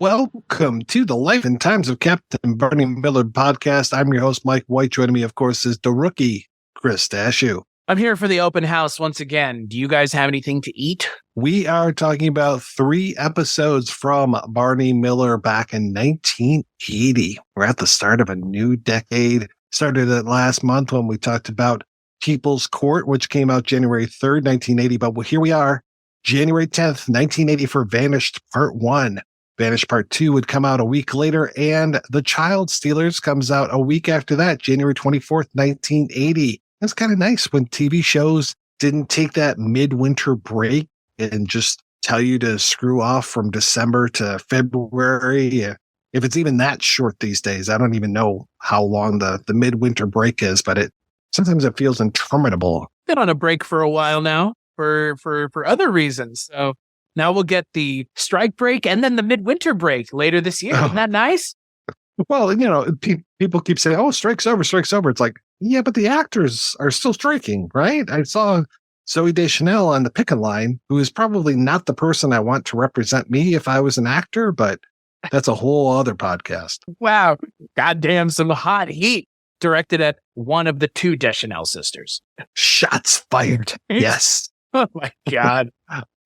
Welcome to the Life and Times of Captain Barney Miller podcast. I'm your host, Mike White. Joining me, of course, is the rookie, Chris Dashew. I'm here for the open house once again. Do you guys have anything to eat? We are talking about 3 episodes from Barney Miller back in 1980. We're at the start of a new decade. Started it last month when we talked about People's Court, which came out January 3rd, 1980. But here we are, January 10th, 1980 for Vanished Part 1. Vanished Part 2 would come out a week later, and The Child Stealers comes out a week after that, January 24th, 1980. It's kind of nice when TV shows didn't take that midwinter break and just tell you to screw off from December to February. If it's even that short these days, I don't even know how long the midwinter break is, but sometimes it feels interminable. Been on a break for a while now for other reasons. So now we'll get the strike break and then the midwinter break later this year. Isn't that nice? Well, people keep saying, oh, strike's over. It's like, yeah, but the actors are still striking, right? I saw Zooey Deschanel on the picket line, who is probably not the person I want to represent me if I was an actor, but that's a whole other podcast. Wow. Goddamn, some hot heat directed at one of the 2 Deschanel sisters. Shots fired. Yes. Oh, my God.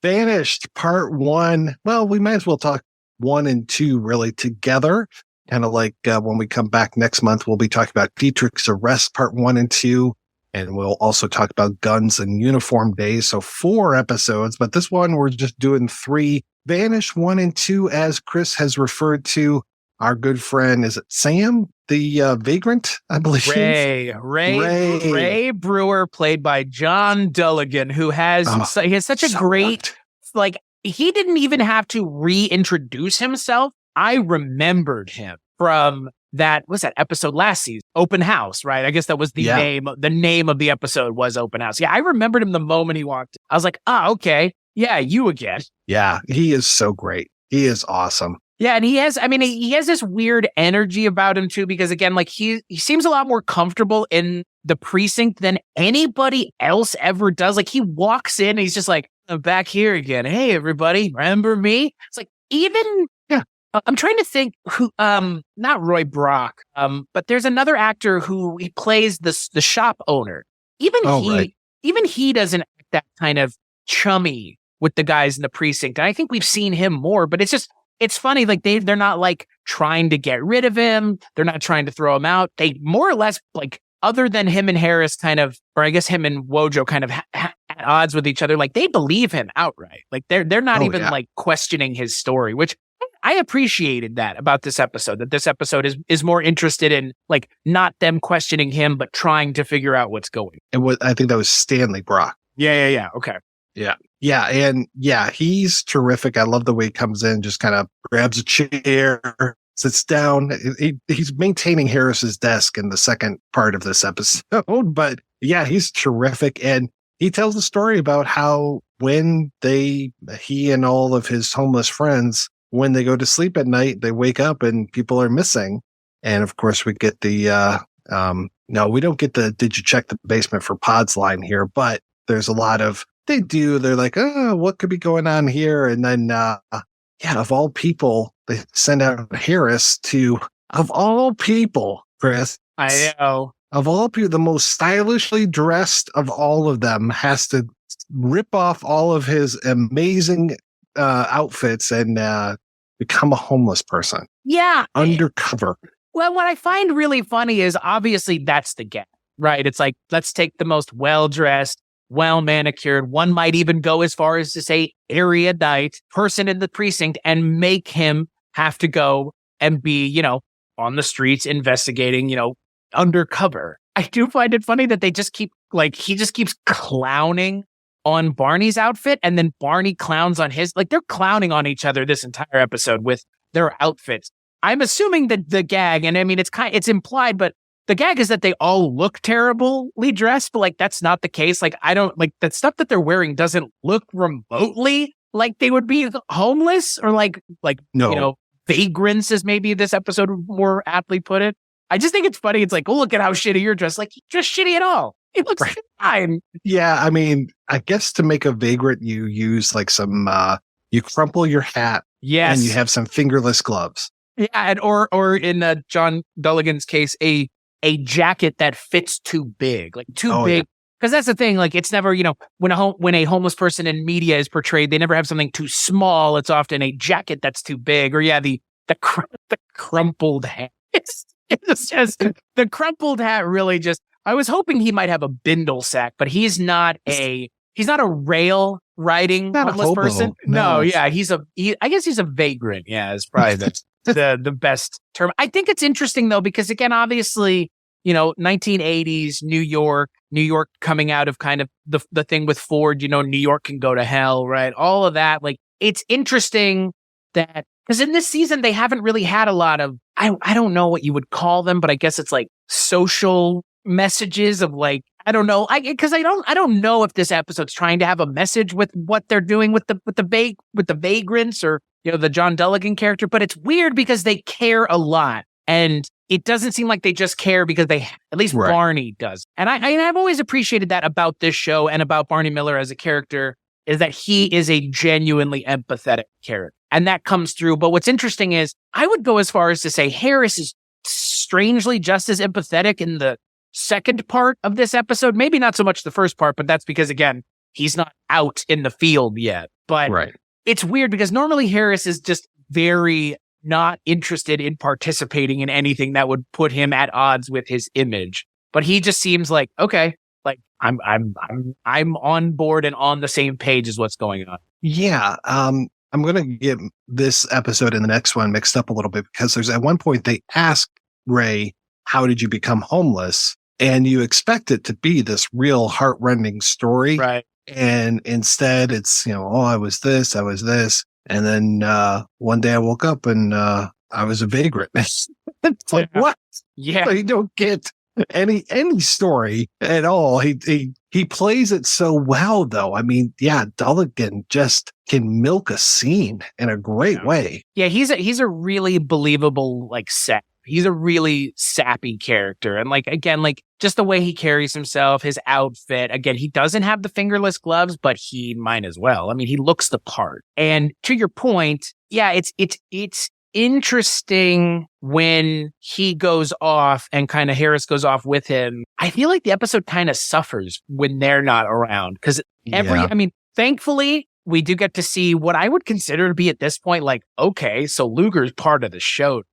Vanished Part 1. Well, we might as well talk 1 and 2 really together. Kind of like when we come back next month, we'll be talking about Dietrich's Arrest Part 1 and 2. And we'll also talk about Guns and Uniform Days. So 4 episodes, but this one we're just doing 3. Vanished 1 and 2, as Chris has referred to our good friend, is it Sam, the vagrant, I believe? Ray Brewer, played by John Dulligan, who has he has such a great, he didn't even have to reintroduce himself. I remembered him from that episode last season, Open House, right? I guess that was the name. The name of the episode was Open House. Yeah, I remembered him the moment he walked in. I was like, okay. Yeah, you again. Yeah, he is so great. He is awesome. Yeah, and he has this weird energy about him too, because again, he seems a lot more comfortable in the precinct than anybody else ever does. Like, he walks in and he's just like, I'm back here again. Hey, everybody, remember me? It's like, I'm trying to think who, not Roy Brock, but there's another actor who he plays the shop owner. Even he doesn't act that kind of chummy with the guys in the precinct. And I think we've seen him more, but it's funny. Like, they're not trying to get rid of him. They're not trying to throw him out. They more or less, other than him and Harris kind of, or I guess him and Wojo kind of at odds with each other, they believe him outright. They're not questioning his story, which I appreciated that about this episode, that this episode is more interested in not them questioning him, but trying to figure out what's going. And I think that was Stanley Brock. Yeah. Okay. Yeah. And he's terrific. I love the way he comes in, just kind of grabs a chair, sits down. He's maintaining Harris's desk in the second part of this episode, but yeah, he's terrific. And he tells a story about how when he and all of his homeless friends, when they go to sleep at night, they wake up and people are missing. And of course we get the, no, we don't get the, did you check the basement for pods line here, but there's a lot of, they're like, oh, what could be going on here? And then, of all people, they send out Harris to, of all people, Chris. I know. Of all people, the most stylishly dressed of all of them has to rip off all of his amazing outfits and become a homeless person. Yeah. Undercover. Well, what I find really funny is obviously that's the gag, right? It's like, let's take the most well-dressed, well-manicured, one might even go as far as to say erudite person in the precinct and make him have to go and be, on the streets investigating, undercover. I do find it funny that they just keep, he just keeps clowning on Barney's outfit, and then Barney clowns on his. They're clowning on each other this entire episode with their outfits. I'm assuming that the gag, and I mean, it's implied, but the gag is that they all look terribly dressed, but that's not the case. I don't the stuff that they're wearing doesn't look remotely like they would be homeless or no. Vagrants, as maybe this episode more aptly put it. I just think it's funny. It's oh, look at how shitty you're dressed. You're just shitty at all. It looks fine. Yeah, I mean, I guess to make a vagrant, you use some, you crumple your hat Yes. And you have some fingerless gloves. Yeah, and or in John Dulligan's case, a jacket that fits too big, like too big. Because that's the thing, like it's never, when a homeless person in media is portrayed, they never have something too small. It's often a jacket that's too big, or the crumpled hat. It's just the crumpled hat. Really, just I was hoping he might have a bindle sack, but he's not a rail riding homeless person. No, yeah, I guess he's a vagrant. Yeah, it's probably the best term. I think it's interesting though, because again, obviously, 1980s New York coming out of kind of the thing with Ford, New York can go to hell, right? All of that. Like, it's interesting that because in this season, they haven't really had a lot of, I don't know what you would call them, but I guess it's like social messages of like, I don't know. I don't know if this episode's trying to have a message with what they're doing with the vagrants or, the John Dulligan character, but it's weird because they care a lot. And it doesn't seem like they just care because at least Barney does. And I've always appreciated that about this show and about Barney Miller as a character, is that he is a genuinely empathetic character. And that comes through. But what's interesting is I would go as far as to say Harris is strangely just as empathetic in the second part of this episode. Maybe not so much the first part, but that's because, again, he's not out in the field yet. But it's weird because normally Harris is just very not interested in participating in anything that would put him at odds with his image. But he just seems like, okay, like I'm on board and on the same page as what's going on. Yeah. I'm going to get this episode and the next one mixed up a little bit because there's at one point they ask Ray, how did you become homeless? And you expect it to be this real heartrending story. Right. And instead it's, I was this. And then one day I woke up and I was a vagrant. It's like, what? Yeah. So you don't get any story at all. He plays it so well, though. I mean, yeah, Dulligan just can milk a scene in a great way. Yeah, he's a really believable, like, sap. He's a really sappy character. And like, again, like just the way he carries himself, his outfit, again, he doesn't have the fingerless gloves, but he might as well. I mean, he looks the part. And to your point, yeah, it's interesting when he goes off and kind of Harris goes off with him. I feel like the episode kind of suffers when they're not around because I mean, thankfully, we do get to see what I would consider to be at this point, like, okay, so Luger's part of the show.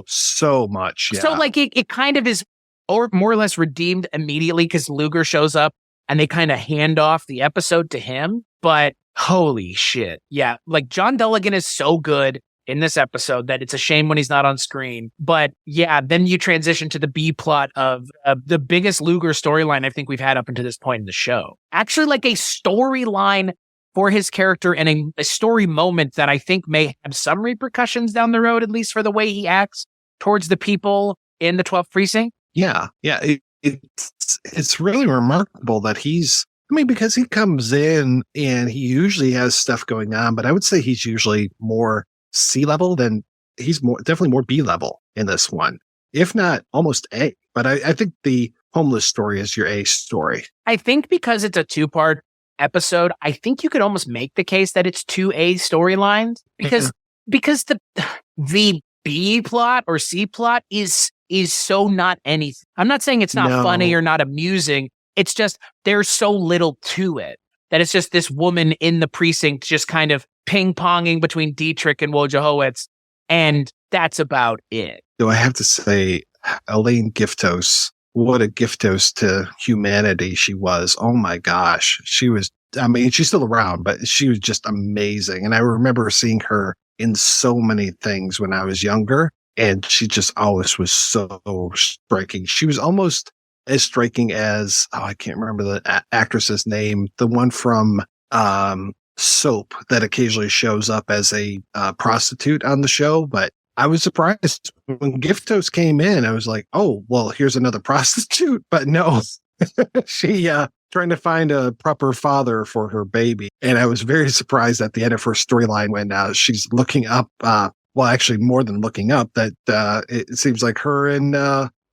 So much. Yeah. So like it kind of is or more or less redeemed immediately because Luger shows up and they kind of hand off the episode to him. But holy shit. Yeah. Like John Dulligan is so good in this episode that it's a shame when he's not on screen. But yeah, then you transition to the B plot of the biggest Luger storyline I think we've had up until this point in the show. Actually, like a storyline for his character and a story moment that I think may have some repercussions down the road, at least for the way he acts towards the people in the 12th precinct. Yeah. It's really remarkable that because he comes in and he usually has stuff going on, but I would say he's usually more C level than he's definitely more B level in this one, if not almost A. But I think the homeless story is your A story. I think because it's a 2-part episode, I think you could almost make the case that it's 2 A storylines because the B plot or C plot is so not anything. I'm not saying it's not funny or not amusing. It's just there's so little to it that it's just this woman in the precinct just kind of ping-ponging between Dietrich and Wojciechowicz, and that's about it. Do I have to say, Elaine Giftos, what a Giftos to humanity she was. Oh my gosh. She's still around, but she was just amazing. And I remember seeing her in so many things when I was younger, and she just always was so striking. She was almost as striking as, I can't remember the actress's name, the one from Soap that occasionally shows up as a prostitute on the show. But I was surprised when Giftos came in. I was like, oh, well, here's another prostitute. But no, she trying to find a proper father for her baby. And I was very surprised at the end of her storyline when she's looking up, well, actually more than looking up, that it seems like her and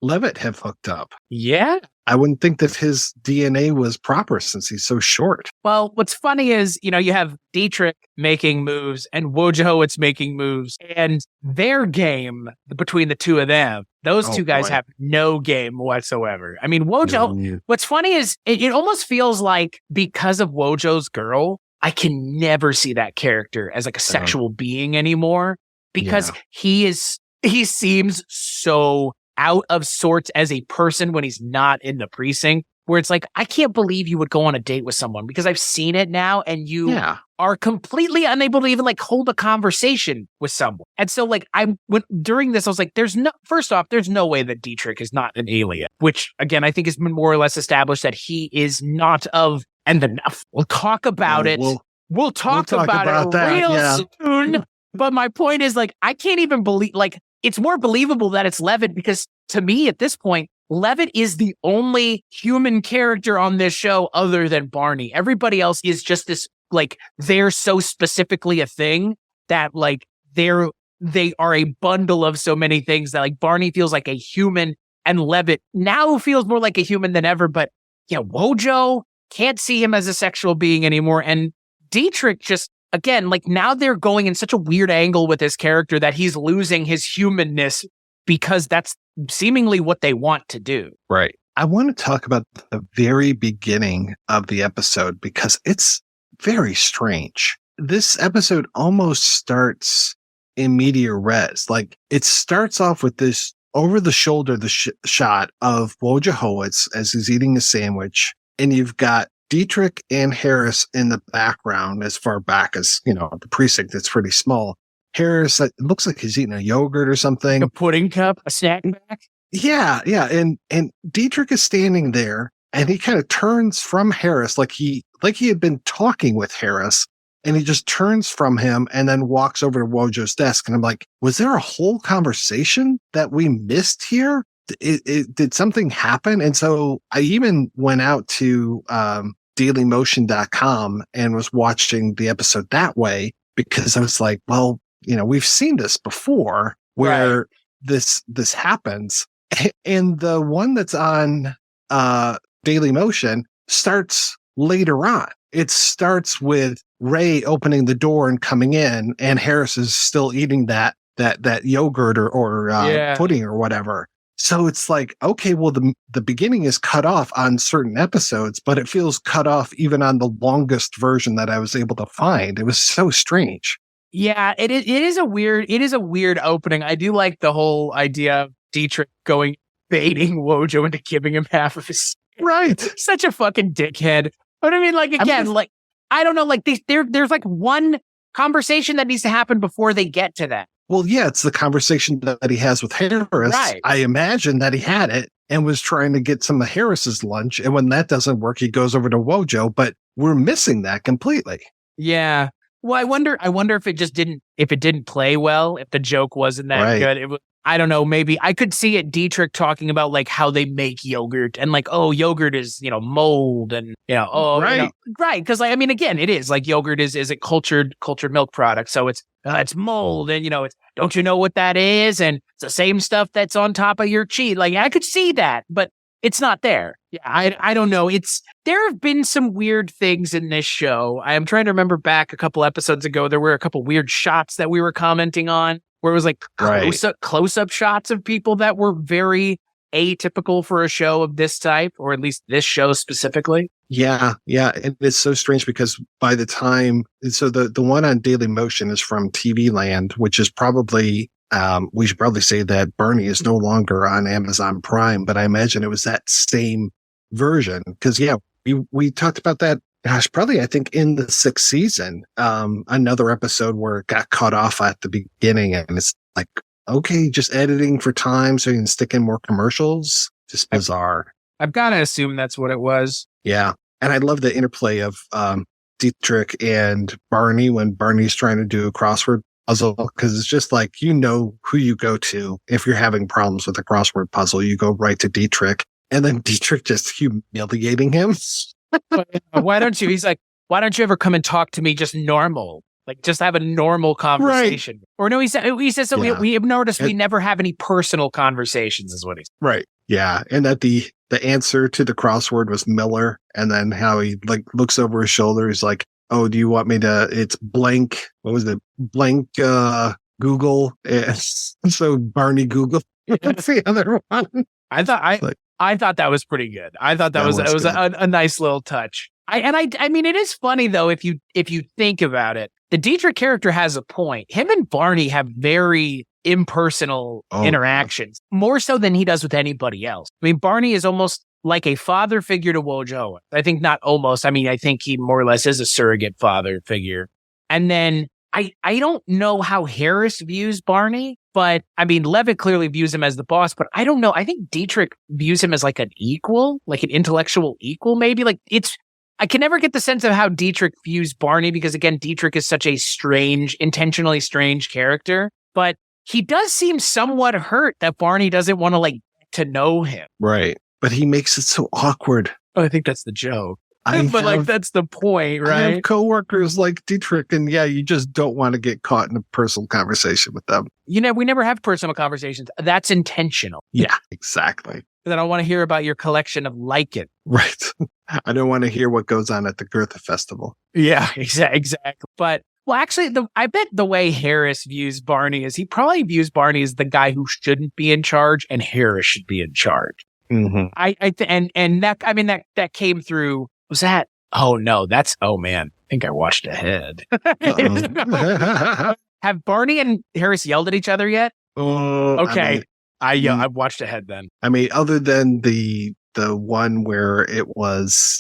Levitt have hooked up. Yeah. I wouldn't think that his DNA was proper since he's so short. Well, what's funny is, you have Dietrich making moves and Wojciechowicz making moves, and their game between the two of them, those two guys have no game whatsoever. I mean, Wojo, what's funny is it almost feels like because of Wojo's girl, I can never see that character as like a sexual being anymore because he seems so out of sorts as a person when he's not in the precinct, where it's like, I can't believe you would go on a date with someone because I've seen it now and you are completely unable to even like hold a conversation with someone. And so like during this, I was like, first off, there's no way that Dietrich is not an alien, which again, I think has been more or less established that he is not of, and enough. We'll talk about it. We'll talk about it real soon. But my point is like, I can't even believe, like, it's more believable that it's Levitt because to me at this point, Levitt is the only human character on this show other than Barney. Everybody else is just this, like, they're so specifically a thing that like they are a bundle of so many things that like Barney feels like a human and Levitt now feels more like a human than ever. But Wojo, can't see him as a sexual being anymore. And Dietrich just, again, like now they're going in such a weird angle with his character that he's losing his humanness because that's seemingly what they want to do. Right. I want to talk about the very beginning of the episode because it's very strange. This episode almost starts in media res. Like it starts off with this over the shoulder, shot of Wojciechowicz as he's eating a sandwich. And you've got Dietrich and Harris in the background as far back as, the precinct that's pretty small. Harris, it looks like he's eating a yogurt or something. A pudding cup, a snack bag. Yeah. And Dietrich is standing there and he kind of turns from Harris like he had been talking with Harris and he just turns from him and then walks over to Wojo's desk. And I'm like, was there a whole conversation that we missed here? Did something happen? And so I even went out to dailymotion.com and was watching the episode that way because I was like, well, we've seen this before where this happens. And the one that's on Dailymotion starts later on. It starts with Ray opening the door and coming in, and Harris is still eating that yogurt or pudding or whatever. So it's like, okay, well, the beginning is cut off on certain episodes, but it feels cut off even on the longest version that I was able to find. It was so strange. Yeah, it is a weird opening. I do like the whole idea of Dietrich baiting Wojo into giving him half of his. Right. Such a fucking dickhead. But I mean, like, again, I don't know, like there's like one conversation that needs to happen before they get to that. Well, yeah, it's the conversation that he has with Harris. Right. I imagine that he had it and was trying to get some of Harris's lunch. And when that doesn't work, he goes over to Wojo, but we're missing that completely. Yeah. Well, I wonder if it didn't play well, if the joke wasn't that good. I don't know, maybe I could see it Dietrich talking about like how they make yogurt and like, oh, yogurt is, mold and, right. Right. Cause I mean, again, it is like yogurt is a cultured milk product. So it's mold and, it's, don't you know what that is? And it's the same stuff that's on top of your cheese. Like I could see that, but it's not there. Yeah. I don't know. There have been some weird things in this show. I am trying to remember back a couple episodes ago, there were a couple weird shots that we were commenting on. Where it was like close-up shots of people that were very atypical for a show of this type, or at least this show specifically. Yeah. And it's so strange because by the time, so the one on Dailymotion is from TV Land, which is probably, we should probably say that Barney is no longer on Amazon Prime, but I imagine it was that same version. Because, we talked about that. Gosh, probably, I think in the 6th season, another episode where it got cut off at the beginning and it's like, okay, just editing for time so you can stick in more commercials. Just bizarre. I've got to assume that's what it was. Yeah. And I love the interplay of Dietrich and Barney when Barney's trying to do a crossword puzzle because it's just like, who you go to. If you're having problems with a crossword puzzle, you go right to Dietrich. And then Dietrich just humiliating him. Why don't you? He's like, why don't you ever come and talk to me just normal? Like, just have a normal conversation. Right. Or no, he says, so we have noticed we never have any personal conversations, is what he said. Right. Yeah. And that the the answer to the crossword was Miller, and then how he like looks over his shoulder. He's like, "Oh, do you want me to? It's blank. What was it? Blank Google." So Barney Google. That's the other one. I thought that was pretty good. I thought that was a nice little touch. I mean, it is funny though if you think about it. The Dietrich character has a point. Him and Barney have very impersonal interactions, more so than he does with anybody else. I mean, Barney is almost like a father figure to Wojo. I think not almost. I mean, I think he more or less is a surrogate father figure. And then I don't know how Harris views Barney, but I mean, Levitt clearly views him as the boss, but I don't know. I think Dietrich views him as like an equal, like an intellectual equal, maybe. Like I can never get the sense of how Dietrich views Barney because, again, Dietrich is such a intentionally strange character. But he does seem somewhat hurt that Barney doesn't want to, like, to know him. Right. But he makes it so awkward. Oh, I think that's the joke. That's the point, right? I have coworkers like Dietrich, and yeah, you just don't want to get caught in a personal conversation with them. You know, we never have personal conversations. That's intentional. Yeah, exactly. Then I want to hear about your collection of Like It. Right. I don't want to hear what goes on at the Goethe Festival. Yeah, exactly. But, well, actually, I bet the way Harris views Barney is he probably views Barney as the guy who shouldn't be in charge, and Harris should be in charge. Mm-hmm. That came through. Was that? Oh no, man. I think I watched ahead. Have Barney and Harris yelled at each other yet? Okay. I've watched ahead then. I mean, other than the one where it was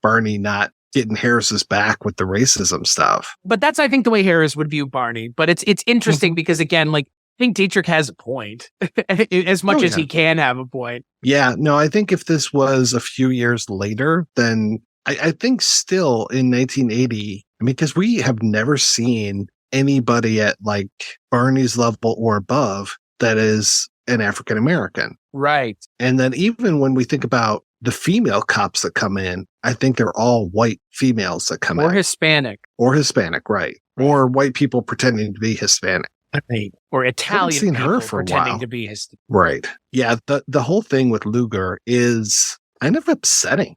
Barney not getting Harris's back with the racism stuff. But that's, I think, the way Harris would view Barney. But it's interesting because, again, like, I think Dietrich has a point as much as he can have a point. Yeah, no, I think if this was a few years later, then I think still in 1980, I mean, because we have never seen anybody at like Barney's level or above that is an African American. Right. And then even when we think about the female cops that come in, I think they're all white females that come in. Or Hispanic. Right. Or white people pretending to be Hispanic. Or Italian seen people her for pretending a while. to be his. Right. Yeah. The whole thing with Luger is kind of upsetting.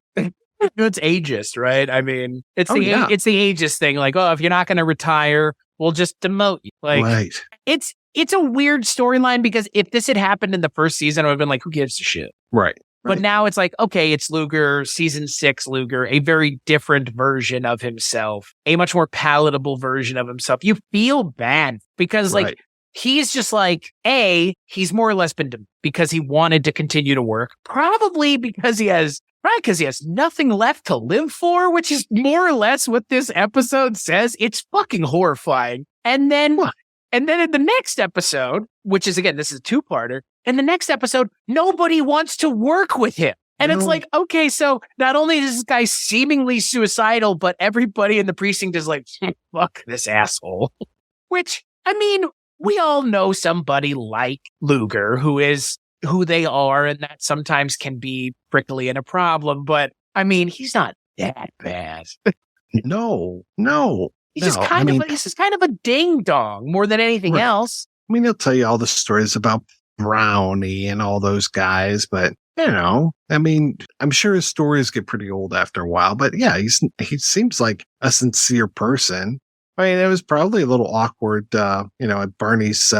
It's ageist, right? I mean, it's the ageist thing. Like, oh, if you're not going to retire, we'll just demote you. Like, right. It's a weird storyline because if this had happened in the first season, I would have been like, who gives a shit? Right. But now it's like, okay, it's Luger, season 6 Luger, a very different version of himself, a much more palatable version of himself. You feel bad because like he's just like, he's more or less been because he wanted to continue to work, probably because he has nothing left to live for, which is more or less what this episode says. It's fucking horrifying. And then in the next episode, which is, again, this is a 2-parter, in the next episode, nobody wants to work with him. And it's like, okay, so not only is this guy seemingly suicidal, but everybody in the precinct is like, fuck this asshole. Which, I mean, we all know somebody like Luger who is who they are, and that sometimes can be prickly and a problem. But, I mean, he's not that bad. No. He's just kind of a ding-dong more than anything else. I mean, he'll tell you all the stories about Brownie and all those guys, but you know, I mean, I'm sure his stories get pretty old after a while, but yeah, he seems like a sincere person. I mean, it was probably a little awkward, at Barney's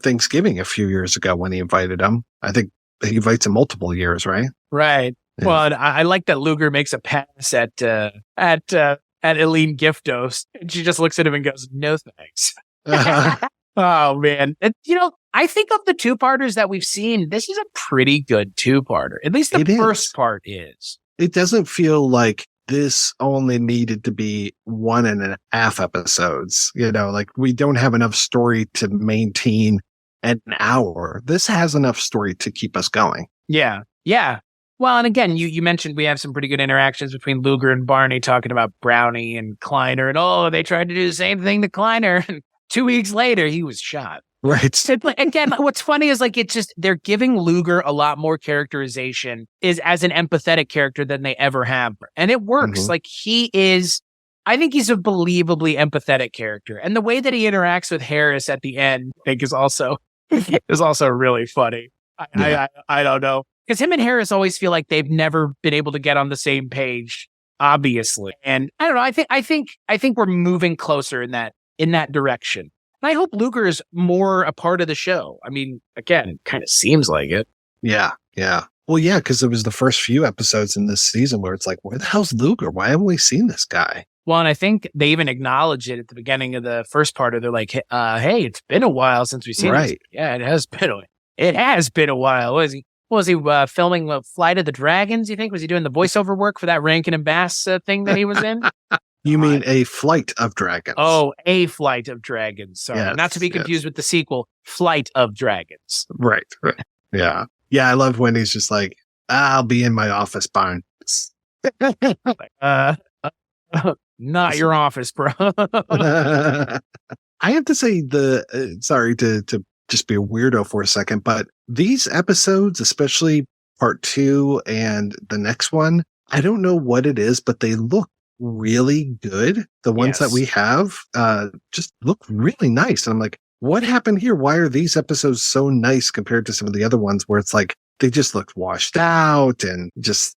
Thanksgiving a few years ago when he invited him. I think he invites him multiple years, right? Right. Yeah. Well, and I like that Luger makes a pass at Eileen Giftos, and she just looks at him and goes, "No thanks." Oh man, I think of the 2-parters that we've seen, this is a pretty good 2-parter. At least the first part is. It doesn't feel like this only needed to be 1.5 episodes. Like we don't have enough story to maintain an hour. This has enough story to keep us going. Yeah. Well, and again, you mentioned we have some pretty good interactions between Luger and Barney talking about Brownie and Kleiner, and they tried to do the same thing to Kleiner. 2 weeks later, he was shot. Right. Again, what's funny is like it's just they're giving Luger a lot more characterization as an empathetic character than they ever have, and it works. Mm-hmm. Like I think he's a believably empathetic character, and the way that he interacts with Harris at the end, I think, is also really funny. I don't know. Because him and Harris always feel like they've never been able to get on the same page, obviously. And I don't know. I think we're moving closer in that direction. And I hope Luger is more a part of the show. I mean, again, it kind of seems like it. Yeah. Well, yeah, because it was the first few episodes in this season where it's like, where the hell's Luger? Why haven't we seen this guy? Well, and I think they even acknowledged it at the beginning of the first part of. They're like, "Hey, it's been a while since we've seen this." Yeah, it has been a while. Was he filming Flight of the Dragons? You think was he doing the voiceover work for that Rankin and Bass thing that he was in? You mean A Flight of Dragons? Oh, A Flight of Dragons. Sorry, yes, not to be confused with the sequel, Flight of Dragons. Right. Yeah. I love when he's just like, "I'll be in my office, Barn." Not your office, bro. I have to say sorry to just be a weirdo for a second, but these episodes, especially part 2 and the next one, I don't know what it is, but they look really good. The ones that we have just look really nice. And I'm like, what happened here? Why are these episodes so nice compared to some of the other ones where it's like they just look washed out and just,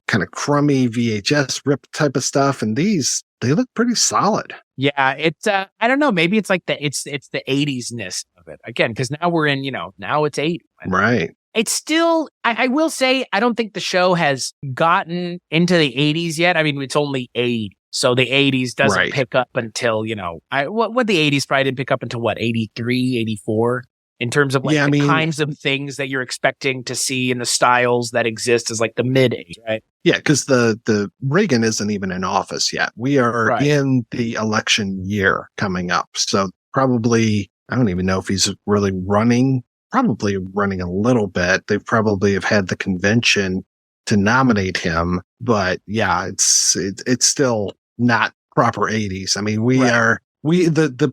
kind of crummy VHS rip type of stuff. And these, they look pretty solid. Yeah, it's I don't know, maybe it's like it's the 80s-ness of it. Again, because now we're in, now it's 80. Right. It's still, I will say, I don't think the show has gotten into the 80s yet. I mean, it's only 80. So the 80s doesn't pick up until, what the 80s probably didn't pick up until 83, 84 in terms of kinds of things that you're expecting to see in the styles that exist as like the mid 80s, right? Yeah, because the Reagan isn't even in office yet. We are in the election year coming up. So probably, I don't even know if he's really running, probably running a little bit. They probably have had the convention to nominate him, but yeah, it's still not proper 80s. I mean, the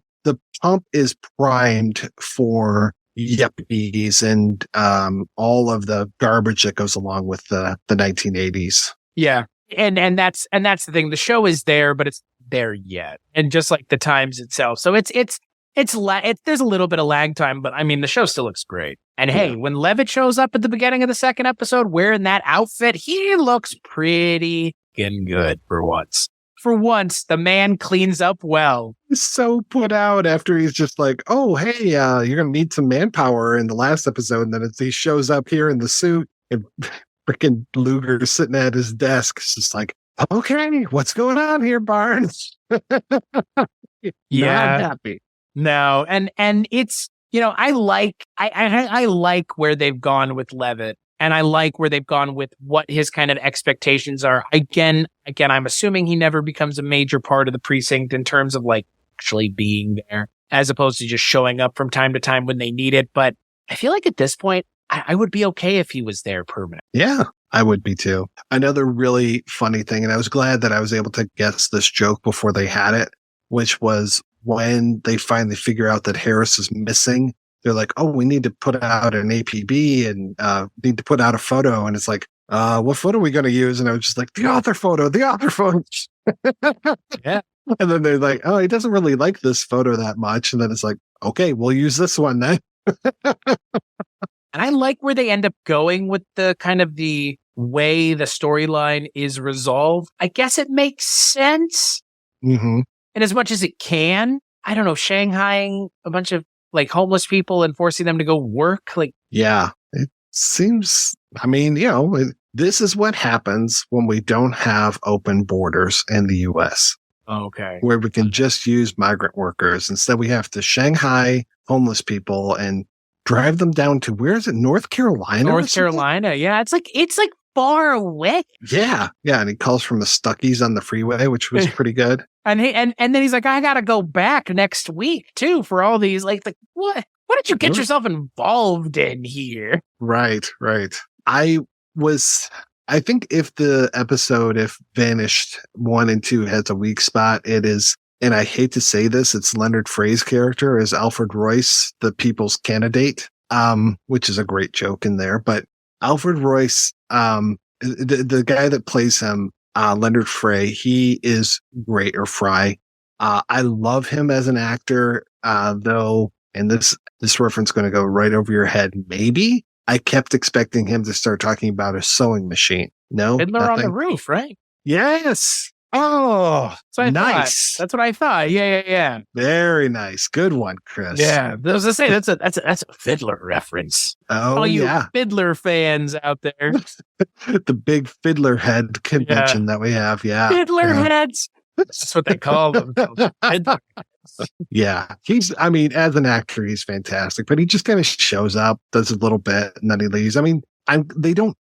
pump is primed for yuppies and all of the garbage that goes along with the 1980s. Yeah, and that's the thing. The show is there, but it's there yet, and just like the Times itself. So there's a little bit of lag time, but I mean the show still looks great. And hey, when Levitt shows up at the beginning of the second episode wearing that outfit, he looks pretty good for once. For once, the man cleans up well. He's so put out after he's just like, "Oh, hey, you're going to need some manpower" in the last episode. And then he shows up here in the suit and freaking Luger sitting at his desk. It's just like, "Okay, what's going on here, Barnes?" Yeah. Not happy. No. And it's, I like where they've gone with Levitt. And I like where they've gone with what his kind of expectations are. Again, I'm assuming he never becomes a major part of the precinct in terms of like actually being there, as opposed to just showing up from time to time when they need it. But I feel like at this point, I would be okay if he was there permanent. Yeah, I would be too. Another really funny thing, and I was glad that I was able to guess this joke before they had it, which was when they finally figure out that Harris is missing. They're like, "Oh, we need to put out an APB and need to put out a photo." And it's like, what photo are we going to use? And I was just like, the author photo. Yeah. And then they're like, "Oh, he doesn't really like this photo that much." And then it's like, "Okay, we'll use this one then." And I like where they end up going with the kind of the way the storyline is resolved. I guess it makes sense. Mm-hmm. And as much as it can, I don't know, Shanghaiing a bunch of like homeless people and forcing them to go work. Like, yeah, it seems, I mean, this is what happens when we don't have open borders in the U.S. Okay. Where we can just use migrant workers. Instead, we have to Shanghai homeless people and drive them down to, where is it? North Carolina? North Carolina. Yeah. It's like far away. Yeah. Yeah. And he calls from the Stuckies on the freeway, which was pretty good. And then he's like, "I got to go back next week too for all these." Like what did you get yourself involved in here? Right. I think if Vanished 1 and 2 has a weak spot, it is, and I hate to say this, it's Leonard Frey's character as Alfred Royce, the people's candidate, which is a great joke in there. But Alfred Royce, the guy that plays him, Leonard Frey, he is great, or Fry. I love him as an actor, though, and this reference is going to go right over your head, maybe, I kept expecting him to start talking about a sewing machine. No, Fiddler on the nothing. Roof, right? Yes. Oh, nice. That's what I thought. Yeah. Very nice. Good one, Chris. Yeah. I was gonna say that's a Fiddler reference. Oh, All you yeah. Fiddler fans out there. The big fiddler head convention that we have. Yeah. Fiddler heads. That's what they call them. Fiddler. Yeah. As an actor, he's fantastic, but he just kind of shows up, does a little bit, and then he leaves.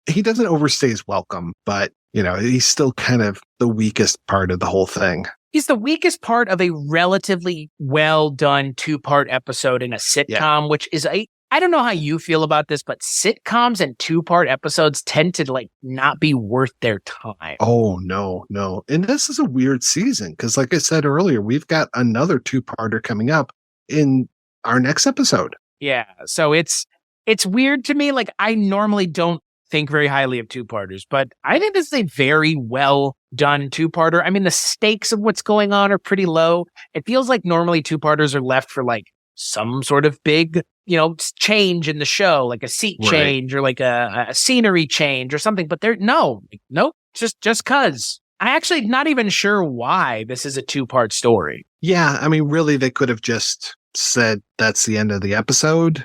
He doesn't overstay his welcome, but he's still kind of the weakest part of the whole thing. He's the weakest part of a relatively well done 2-part episode in a sitcom, which is I don't know how you feel about this, but sitcoms and 2-part episodes tend to not be worth their time. Oh, no. And this is a weird season because, like I said earlier, we've got another 2-parter coming up in our next episode. Yeah. So it's weird to me. I normally don't think very highly of 2-parters, but I think this is a very well done 2-parter. I mean, the stakes of what's going on are pretty low. It feels like normally 2-parters are left for some sort of big, change in the show, like a seat change or a scenery change or something. But nope, just cause. I actually not even sure why this is a 2-part story. Yeah, really, they could have just said that's the end of the episode.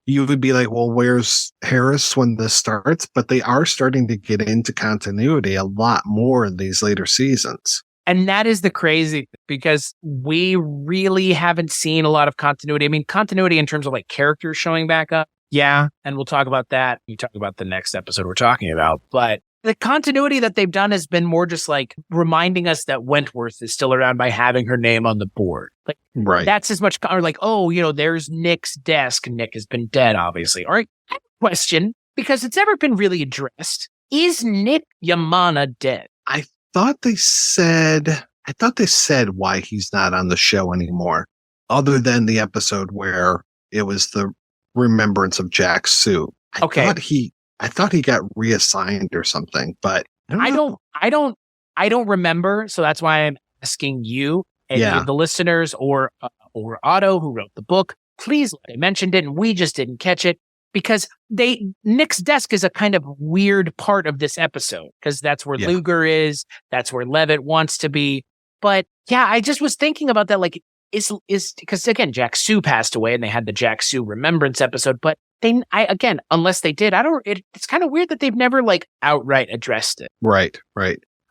You would be like, well, where's Harris when this starts? But they are starting to get into continuity a lot more in these later seasons. And that is the crazy thing, because we really haven't seen a lot of continuity. Continuity in terms of characters showing back up. Yeah. And we'll talk about that. You talk about the next episode we're talking about. But the continuity that they've done has been more just reminding us that Wentworth is still around by having her name on the board. Right. That's as much, or there's Nick's desk. Nick has been dead, obviously. All right. I have a question, because it's never been really addressed. Is Nick Yamana dead? I thought they said why he's not on the show anymore, other than the episode where it was the remembrance of Jack Sue. I thought he got reassigned or something, but I don't remember. So that's why I'm asking you and the listeners or Otto, who wrote the book. Please, they mentioned it and we just didn't catch it, because Nick's desk is a kind of weird part of this episode, because that's where Luger is. That's where Levitt wants to be. But yeah, I just was thinking about that. Is because again, Jack Sue passed away and they had the Jack Sue remembrance episode, but unless they did, it's kind of weird that they've never outright addressed it. Right.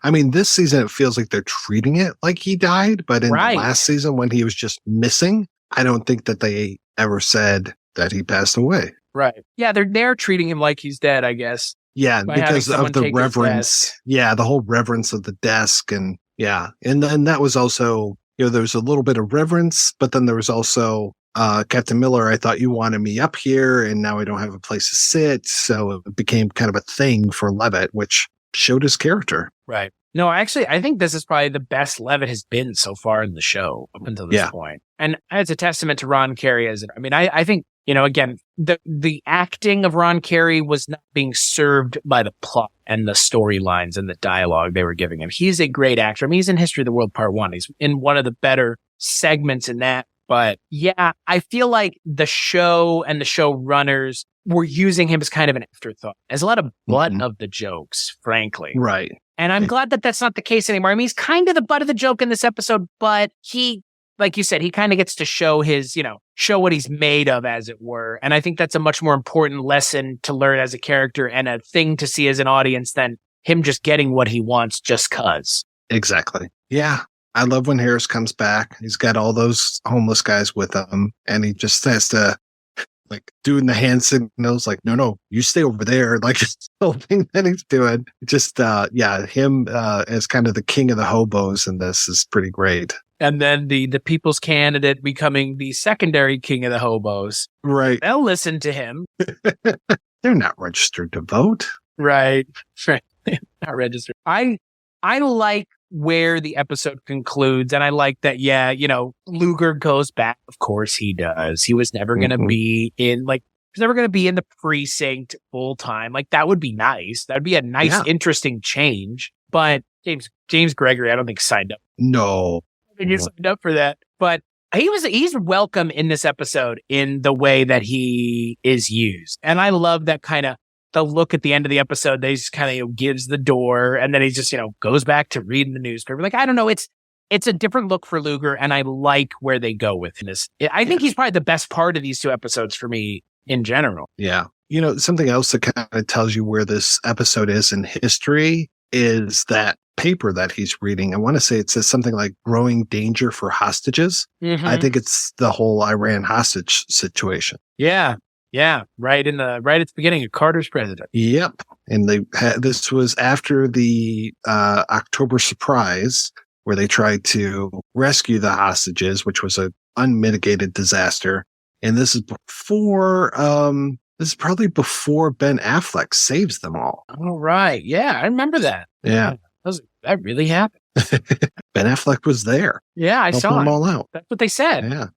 This season, it feels like they're treating it like he died, but in the last season when he was just missing, I don't think that they ever said that he passed away. Right. Yeah, they're treating him like he's dead, I guess. Yeah, because of the reverence. Yeah, the whole reverence of the desk. And and then that was also, there was a little bit of reverence, but then there was also Captain Miller, I thought you wanted me up here and now I don't have a place to sit. So it became kind of a thing for Levitt, which showed his character. Right. No, actually, I think this is probably the best Levitt has been so far in the show up until this point. And it's a testament to Ron Carey. I think, again, the acting of Ron Carey was not being served by the plot and the storylines and the dialogue they were giving him. He's a great actor. He's in History of the World Part 1. He's in one of the better segments in that. But yeah, I feel like the show and the showrunners were using him as kind of an afterthought, as a lot of butt of the jokes, frankly. Right. And I'm glad that that's not the case anymore. He's kind of the butt of the joke in this episode, but he, like you said, he kind of gets to show his, show what he's made of, as it were. And I think that's a much more important lesson to learn as a character and a thing to see as an audience than him just getting what he wants just cause. Exactly. Yeah. I love when Harris comes back. He's got all those homeless guys with him, and he just has to doing the hand signals, no, you stay over there. This whole thing that he's doing. Just, him as kind of the king of the hobos in this is pretty great. And then the people's candidate becoming the secondary king of the hobos. Right. They'll listen to him. They're not registered to vote. Right. Not registered. I like where the episode concludes, and I like that, Luger goes back. Of course he does. He was never going to be in, the precinct full time. That would be nice. That'd be a nice, interesting change. But James Gregory, I don't think signed up. No. I think he signed up for that. But he's welcome in this episode in the way that he is used. And I love that kind of the look at the end of the episode. They just kind of gives the door and then he just, goes back to reading the newspaper. Like, I don't know. It's a different look for Luger, and I like where they go with this. I think he's probably the best part of these two episodes for me in general. Yeah. Something else that kind of tells you where this episode is in history is that paper that he's reading. I want to say it says something like growing danger for hostages. Mm-hmm. I think it's the whole Iran hostage situation. Yeah. Yeah. Right at the beginning of Carter's presidency. Yep. And this was after the October surprise where they tried to rescue the hostages, which was an unmitigated disaster. And this is probably before Ben Affleck saves them all. Oh, right. Yeah, I remember that. Yeah. That really happened. Ben Affleck was there. Yeah, I saw them all out. That's what they said. Yeah.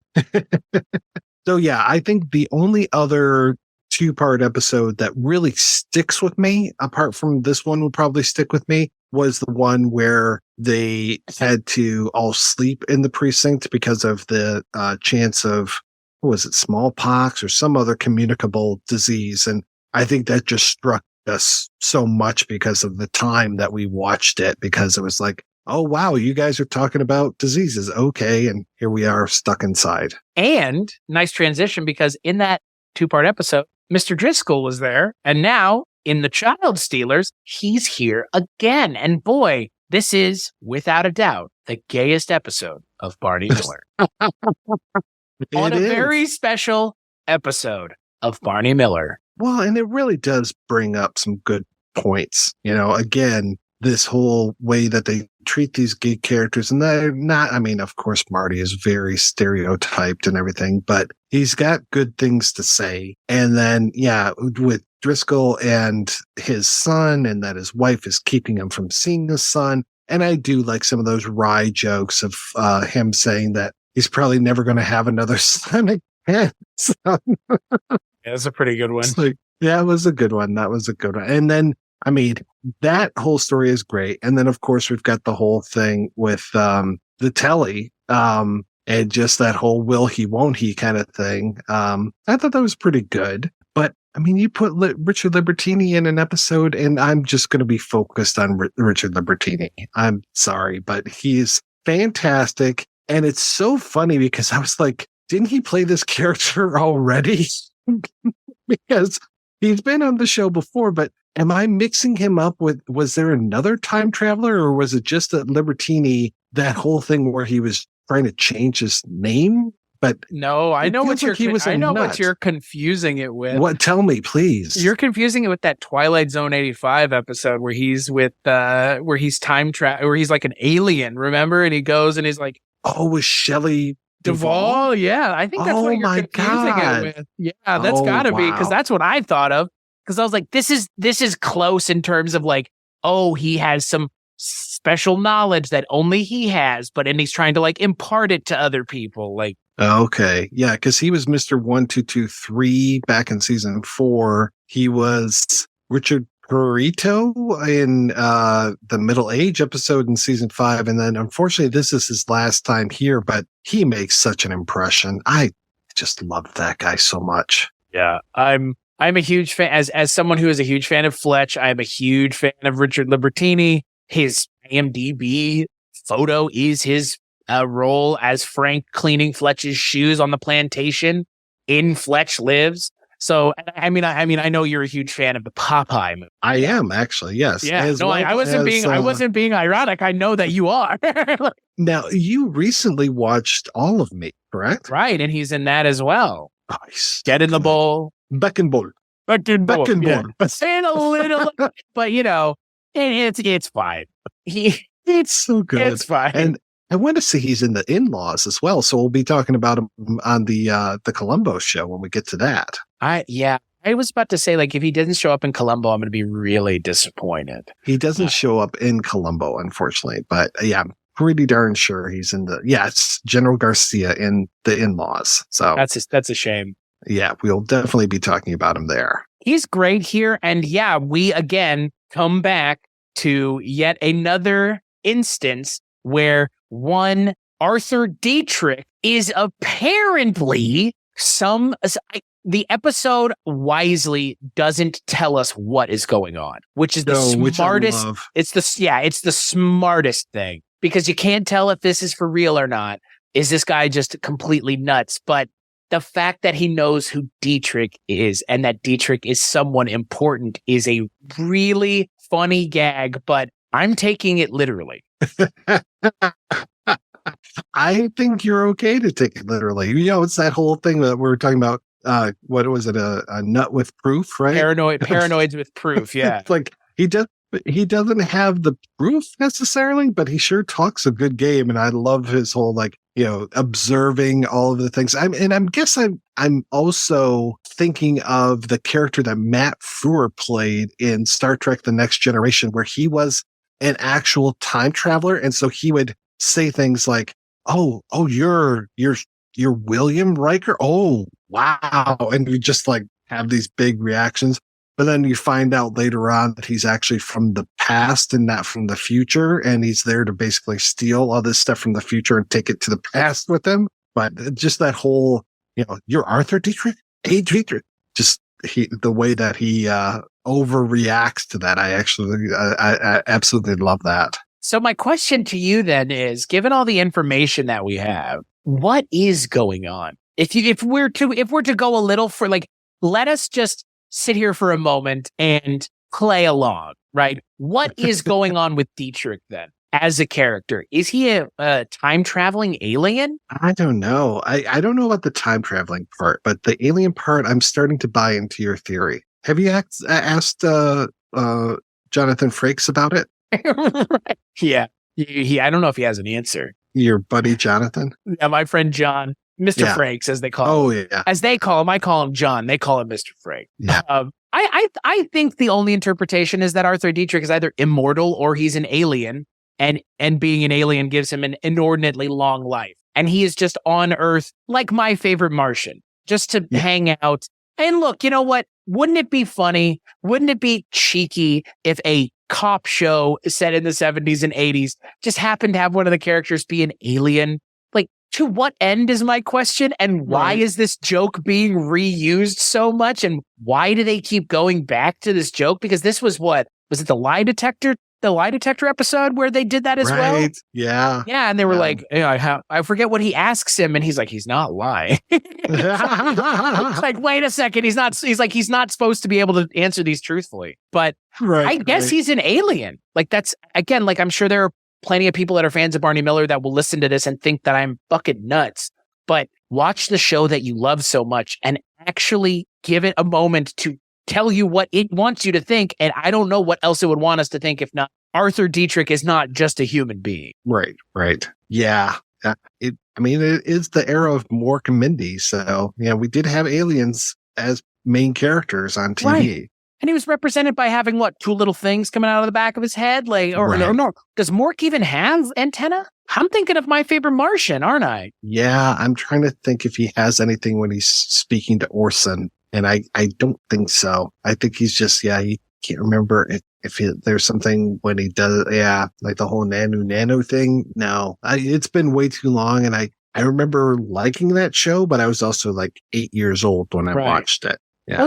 So, yeah, I think the only other two-part episode that really sticks with me, apart from this one would probably stick with me, was the one where they had to all sleep in the precinct because of the chance of, what was it, smallpox or some other communicable disease. And I think that just struck us so much because of the time that we watched it, because it was like, oh, wow, you guys are talking about diseases. Okay. And here we are stuck inside. And nice transition, because in that two-part episode, Mr. Driscoll was there. And now in the Child Stealers, he's here again. And boy, this is without a doubt the gayest episode of Barney Miller. On a very special episode of Barney Miller. Well, and it really does bring up some good points. Again, this whole way that they treat these gay characters, and they're not, of course, Marty is very stereotyped and everything, but he's got good things to say. And then, yeah, with Driscoll and his son, and that his wife is keeping him from seeing his son. And I do like some of those wry jokes of him saying that he's probably never going to have another son again. So, yeah, that's a pretty good one. That was a good one. And then, that whole story is great. And then, of course, we've got the whole thing with the telly and just that whole will he, won't he kind of thing. I thought that was pretty good. But, you put Richard Libertini in an episode, and I'm just going to be focused on Richard Libertini. I'm sorry, but he's fantastic. And it's so funny because I was like, didn't he play this character already? Because he's been on the show before, but am I mixing him up with, was there another time traveler, or was it just that Libertini, that whole thing where he was trying to change his name? But no, I know what you're confusing it with. What? Tell me, please. You're confusing it with that Twilight Zone 85 episode where he's with, where he's where he's like an alien, remember? And he goes and he's like, oh, with Shelley Duvall? Yeah, I think that's what you're confusing it with. Yeah, that's gotta be, because that's what I thought of. Because I was like, this is close in terms of like, oh, he has some special knowledge that only he has, and he's trying to like impart it to other people. Like, okay, yeah, because he was Mr. 1223 back in season 4. He was Richard Perito in the middle age episode in season 5, and then unfortunately this is his last time here, but he makes such an impression. I just love that guy so much. Yeah, I'm a huge fan. As someone who is a huge fan of Fletch, I'm a huge fan of Richard Libertini. His IMDb photo is his role as Frank cleaning Fletch's shoes on the plantation in Fletch Lives. So, I know you're a huge fan of the Popeye movie. I am, actually, yes. Yeah, I wasn't being ironic. I know that you are. Now, you recently watched All of Me, correct? Right, and he's in that as well. Nice. Get in the bowl. Back and ball. Yeah. Saying a little, but it's fine. It's so good. It's fine. And I want to see he's in the In-Laws as well. So we'll be talking about him on the Columbo show when we get to that. I was about to say, like, if he doesn't show up in Columbo, I'm going to be really disappointed. He doesn't show up in Columbo, unfortunately. But yeah, I'm pretty darn sure he's in it's General Garcia in the In-Laws. So that's a shame. Yeah, we'll definitely be talking about him there. He's great here. And yeah, we again come back to yet another instance where one Arthur Dietrich is apparently the episode wisely doesn't tell us what is going on, which is the smartest. It's the smartest thing, because you can't tell if this is for real or not. Is this guy just completely nuts? But the fact that he knows who Dietrich is and that Dietrich is someone important is a really funny gag, but I'm taking it literally. I think you're okay to take it literally. You know, it's that whole thing that we were talking about. What was it? A nut with proof, right? Paranoids with proof. Yeah. It's like he doesn't have the proof necessarily, but he sure talks a good game. And I love his whole, like, you know, observing all of the things. I'm also thinking of the character that Matt Frewer played in Star Trek: The Next Generation, where he was an actual time traveler. And so he would say things like, oh, you're William Riker. Oh, wow. And we just like have these big reactions. But then you find out later on that he's actually from the past and not from the future. And he's there to basically steal all this stuff from the future and take it to the past with him. But just that whole, you know, you're Arthur Dietrich? Hey, Dietrich. Just the way that he overreacts to that. I absolutely love that. So my question to you then is, given all the information that we have, what is going on? If we're to go a little for, like, let us just sit here for a moment and play along, right? What is going on with Dietrich then as a character? Is he a time traveling alien? I don't know. I don't know about the time traveling part, but the alien part, I'm starting to buy into your theory. Have you asked Jonathan Frakes about it? Right. Yeah. I don't know if he has an answer. Your buddy Jonathan? Yeah, my friend John. Mr. Frakes, as they call him. Oh, yeah. As they call him, I call him John. They call him Mr. Frakes. Yeah. I think the only interpretation is that Arthur Dietrich is either immortal or he's an alien, and being an alien gives him an inordinately long life. And he is just on Earth, like my favorite Martian, just to hang out. And look, you know what? Wouldn't it be funny? Wouldn't it be cheeky if a cop show set in the 70s and 80s just happened to have one of the characters be an alien? Like, to what end is my question? And why is this joke being reused so much? And why do they keep going back to this joke? Because this was it the lie detector episode where they did that as well? Yeah. Yeah. And they were like, you know, I forget what he asks him. And he's like, he's not lying. It's like, wait a second. He's not supposed to be able to answer these truthfully. But I guess he's an alien. Like, that's, again, like, I'm sure there are plenty of people that are fans of Barney Miller that will listen to this and think that I'm fucking nuts. But watch the show that you love so much and actually give it a moment to tell you what it wants you to think. And I don't know what else it would want us to think if not Arthur Dietrich is not just a human being. Right. Yeah. It is the era of Mork and Mindy. So, yeah, we did have aliens as main characters on TV. Right. And he was represented by having, two little things coming out of the back of his head? Or no, does Mork even have antenna? I'm thinking of My Favorite Martian, aren't I? Yeah, I'm trying to think if he has anything when he's speaking to Orson. And I don't think so. I think he's just, he can't remember if there's something when he does, like the whole nano thing. No, it's been way too long. And I remember liking that show, but I was also like 8 years old when I watched it. Yeah.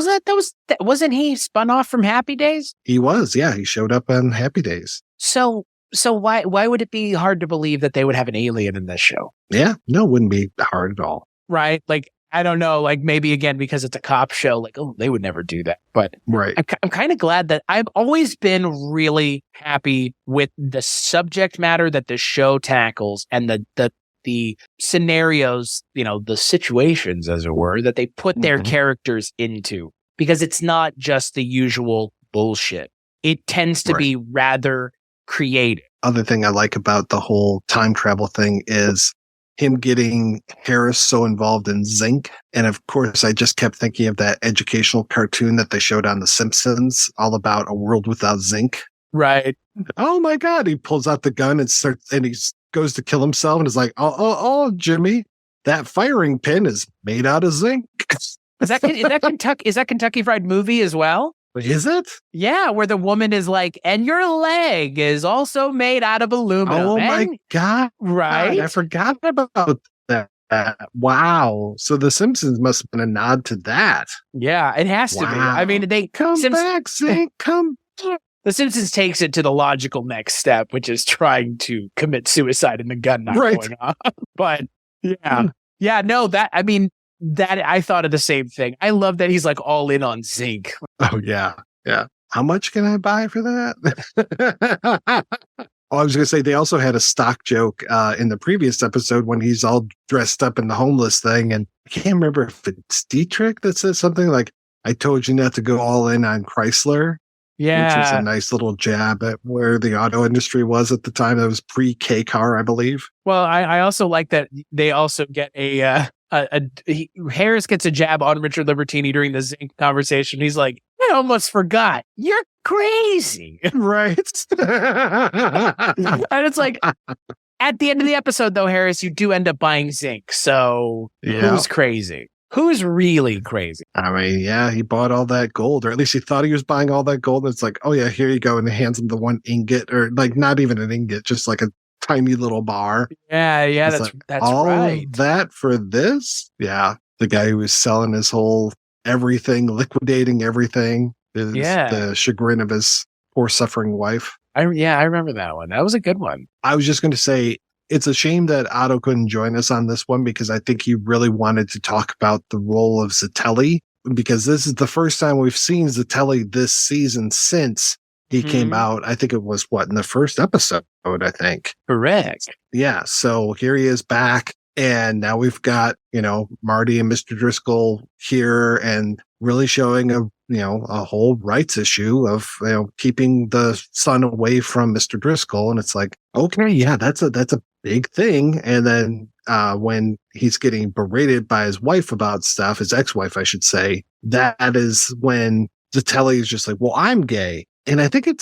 Wasn't he spun off from Happy Days? He was, yeah. He showed up on Happy Days. So why would it be hard to believe that they would have an alien in this show? Yeah, no, it wouldn't be hard at all. Right? Like, I don't know, like maybe again, because it's a cop show, like, oh, they would never do that. But I'm kind of glad that I've always been really happy with the subject matter that the show tackles and the scenarios, the situations, as it were, that they put their characters into, because it's not just the usual bullshit. It tends to be rather creative. Other thing I like about the whole time travel thing is him getting Harris so involved in zinc. And of course, I just kept thinking of that educational cartoon that they showed on The Simpsons, all about a world without zinc. Right. Oh my God. He pulls out the gun and he goes to kill himself and is like, oh, Jimmy, that firing pin is made out of zinc. Is that Kentucky Fried Movie as well? Is it? Yeah, where the woman is like, and your leg is also made out of aluminum. Oh my God. Right? I forgot about that. Wow. So The Simpsons must have been a nod to that. Yeah, it has to be. I mean, they come back, Zink, come back. The Simpsons takes it to the logical next step, which is trying to commit suicide and the gun not going off. But yeah, no, that I thought of the same thing. I love that he's like all in on zinc. Oh yeah. How much can I buy for that? Oh, I was going to say they also had a stock joke in the previous episode when he's all dressed up in the homeless thing, and I can't remember if it's Dietrich that says something like, "I told you not to go all in on Chrysler." Yeah, which was a nice little jab at where the auto industry was at the time. That was pre-K car, I believe. Well, I also like that they also get Harris gets a jab on Richard Libertini during the Zinc conversation. He's like, I almost forgot. You're crazy. Right. And it's like, at the end of the episode, though, Harris, you do end up buying Zinc. So who's crazy? Who's really crazy? I mean, yeah, he bought all that gold, or at least he thought he was buying all that gold. And it's like, oh yeah, here you go. And he hands him the one ingot, or like not even an ingot, just like a tiny little bar. Yeah, that's all right. Of that for this? Yeah. The guy who was selling his whole everything, liquidating everything. Is the chagrin of his poor suffering wife. I remember that one. That was a good one. I was just going to say, it's a shame that Otto couldn't join us on this one because I think he really wanted to talk about the role of Zitelli, because this is the first time we've seen Zitelli this season since he came out. I think it was in the first episode, I think. Correct. Yeah. So here he is back. And now we've got, Marty and Mr. Driscoll here and really showing a whole rights issue of, keeping the son away from Mr. Driscoll. And it's like, okay, yeah, that's a big thing. And then, when he's getting berated by his wife about stuff, his ex-wife, I should say, that is when Zitelli is just like, well, I'm gay. And I think it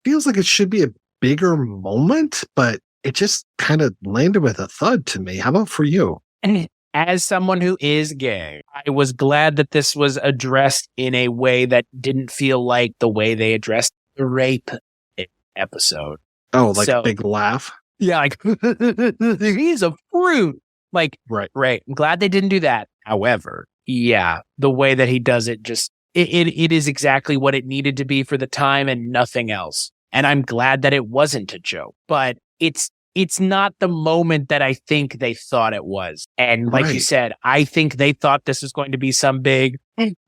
feels like it should be a bigger moment, but it just kind of landed with a thud to me. How about for you? And as someone who is gay, I was glad that this was addressed in a way that didn't feel like the way they addressed the rape episode. Oh, like a big laugh? Yeah, like, he's a fruit. Like, right. I'm glad they didn't do that. However, yeah, the way that he does it it is exactly what it needed to be for the time and nothing else. And I'm glad that it wasn't a joke, but it's not the moment that I think they thought it was. And like you said, I think they thought this was going to be some big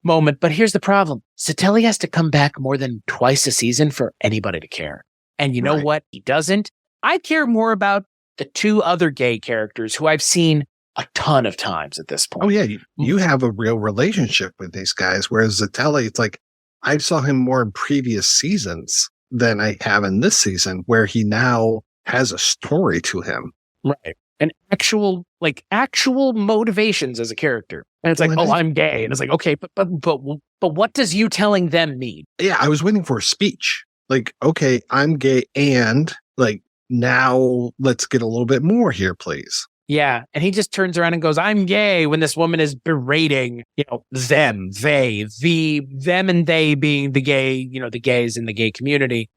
moment. But here's the problem. Zitelli has to come back more than twice a season for anybody to care. And you know what? He doesn't. I care more about the two other gay characters who I've seen a ton of times at this point. Oh, yeah. You have a real relationship with these guys. Whereas Zitelli, it's like, I saw him more in previous seasons than I have in this season, where he now has a story to him. Right. And actual motivations as a character. And it's like, I'm gay. And it's like, okay, but what does you telling them mean? Yeah, I was waiting for a speech. Like, okay, I'm gay, and like, now let's get a little bit more here, please. Yeah. And he just turns around and goes, I'm gay, when this woman is berating, them, them and they being the gay, the gays in the gay community.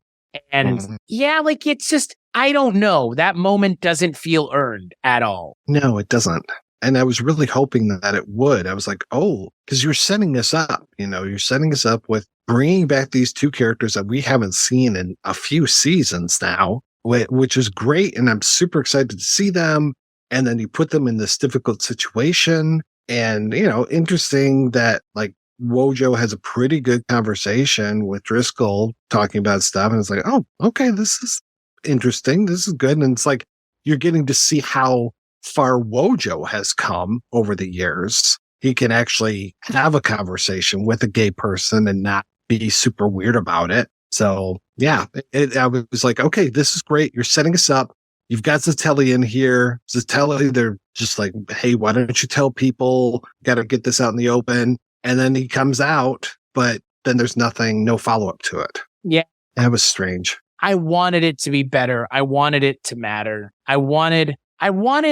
And it's just, I don't know. That moment doesn't feel earned at all. No, it doesn't. And I was really hoping that it would. I was like, because you're setting us up, you're setting us up with bringing back these two characters that we haven't seen in a few seasons now, which is great. And I'm super excited to see them. And then you put them in this difficult situation, and, interesting that like Wojo has a pretty good conversation with Driscoll talking about stuff. And it's like, oh, okay, this is interesting. This is good. And it's like, you're getting to see how far Wojo has come over the years. He can actually have a conversation with a gay person and not be super weird about it. So yeah, I was like, okay, this is great. You're setting us up. You've got Zitelli in here. Zitelli, they're just like, hey, why don't you tell people? Got to get this out in the open. And then he comes out, but then there's no follow-up to it. Yeah. That was strange. I wanted it to be better. I wanted it to matter. I wanted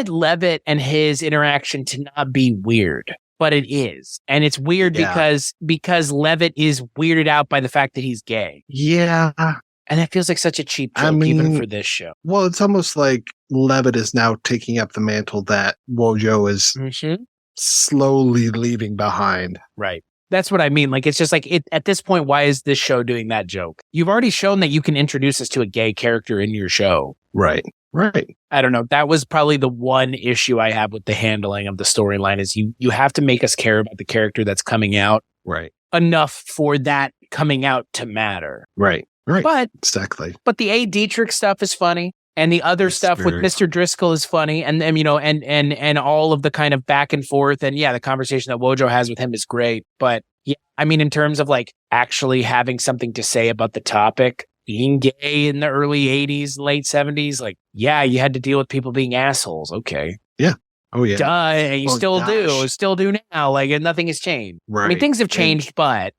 Levitt and his interaction to not be weird. but it is. And it's weird because Levitt is weirded out by the fact that he's gay. Yeah. And that feels like such a cheap joke, even for this show. Well, it's almost like Levitt is now taking up the mantle that Wojo is slowly leaving behind. Right. That's what I mean. Like, it's just like, at this point, why is this show doing that joke? You've already shown that you can introduce us to a gay character in your show. Right. I don't know. That was probably the one issue I have with the handling of the storyline is you have to make us care about the character that's coming out. Right. Enough for that coming out to matter. Right. But exactly. But the A. Dietrich stuff is funny. And the other stuff with Mr. Driscoll is funny. And all of the kind of back and forth. And the conversation that Wojo has with him is great. But yeah, I mean, in terms of like actually having something to say about the topic, being gay in the early 80s, late 70s, like, yeah, you had to deal with people being assholes. Okay. Yeah. Oh, yeah. Duh. And you still do now. Like, and nothing has changed. Right. I mean, things have changed, but,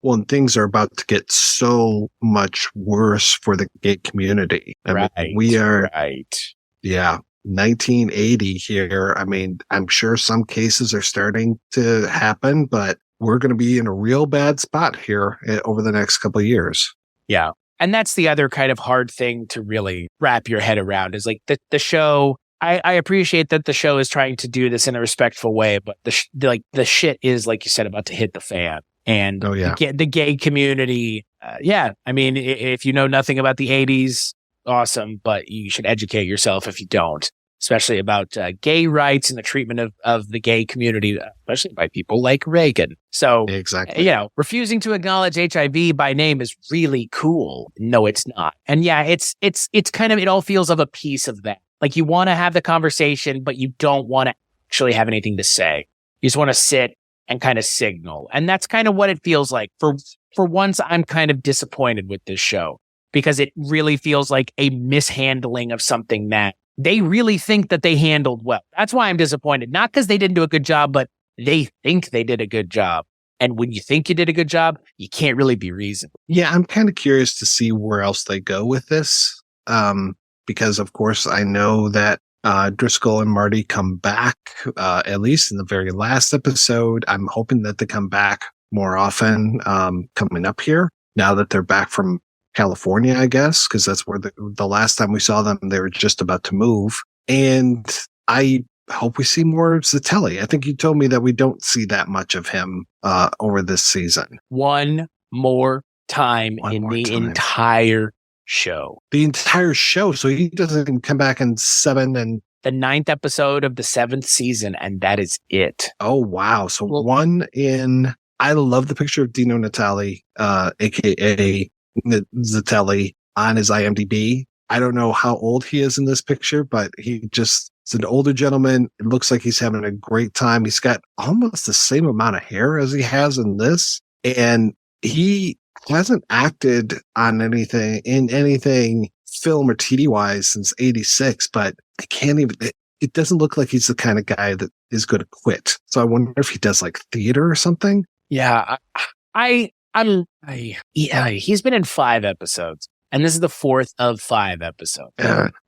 Well, and things are about to get so much worse for the gay community. I mean, we are. Right. Yeah. 1980 here. I mean, I'm sure some cases are starting to happen, but we're going to be in a real bad spot here over the next couple of years. Yeah. And that's the other kind of hard thing to really wrap your head around is like the show. I appreciate that the show is trying to do this in a respectful way, but the shit is, like you said, about to hit the fan. And the gay community. I mean, if you know nothing about the 80s, awesome, but you should educate yourself if you don't, especially about gay rights and the treatment of the gay community, especially by people like Reagan. So, exactly. Refusing to acknowledge HIV by name is really cool. No, it's not. And it's kind of, it all feels of a piece of that. Like you want to have the conversation, but you don't want to actually have anything to say. You just want to sit and kind of signal. And that's kind of what it feels like. For once, I'm kind of disappointed with this show because it really feels like a mishandling of something that they really think that they handled well. That's why I'm disappointed. Not because they didn't do a good job, but they think they did a good job. And when you think you did a good job, you can't really be reasonable. Yeah, I'm kind of curious to see where else they go with this. Because, of course, I know that Driscoll and Marty come back, at least in the very last episode. I'm hoping that they come back more often coming up here now that they're back from California, I guess, because that's where the last time we saw them, they were just about to move. And I hope we see more of Zitelli. I think you told me that we don't see that much of him over this season. One more time entire show. The entire show. So he doesn't come back in 7 and the 9th episode of the 7th season, and that is it. Oh wow. So I love the picture of Dino Natale, aka Zitelli, on his IMDb. I don't know how old he is in this picture, but it's an older gentleman. It looks like he's having a great time. He's got almost the same amount of hair as he has in this. And he hasn't acted on anything film or TV wise since 86, but I can't even, it doesn't look like he's the kind of guy that is going to quit. So I wonder if he does like theater or something. Yeah. He's been in 5 episodes and this is the 4th of 5 episodes.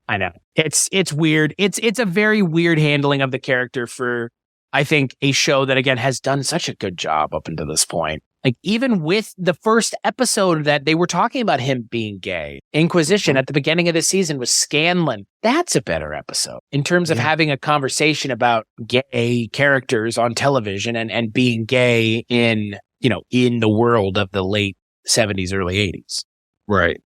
I know it's weird. It's a very weird handling of the character for, I think, a show that again has done such a good job up until this point. Like even with the first episode that they were talking about him being gay, Inquisition at the beginning of the season was Scanlan. That's a better episode in terms of having a conversation about gay characters on television and being gay in the world of the late 70s, early 80s. Right.